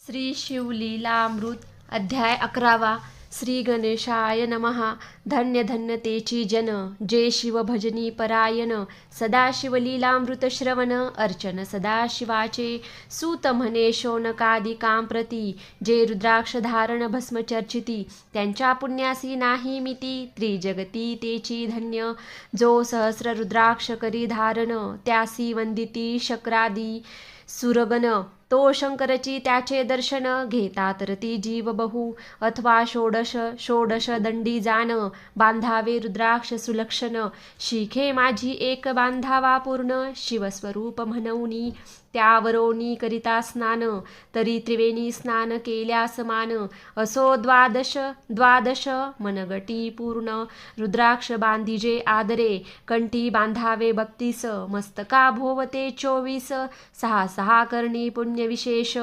श्री शिवलीलामृत अध्याय 11. श्री गणेशाय नमः. धन्य धन्य तेची जन, जे शिव भजनी परायण. सदाशिव लीलामृत श्रवण अर्चन सदाशिवाचे. सूत म्हणे शौनकादी प्रती, जे रुद्राक्ष धारण भस्म चर्चिती. त्यांच्या पुण्यासी नाही मिती, त्रिजगती तेची धन्य. जो सहस्र रुद्राक्ष करी धारण, त्यासी वंदिती शक्रादी सुरगण. तो शंकरची त्याचे दर्शन, घेतात रती जीव बहु. अथवा षोडश दंडी जाण, बांधावे रुद्राक्ष सुलक्षण. शिखे माझी एक बांधावा पूर्ण, शिवस्वरूप म्हणूनी त्यावरोनी करिता स्नान. तरी त्रिवेणी स्नान केल्या समान, असो द्वादश मनगटी पूर्ण. रुद्राक्ष बांधिजे आदरे, कंठी बांधावे 32. मस्तका भोवते 24, 6 करणी पुण्य विशेष.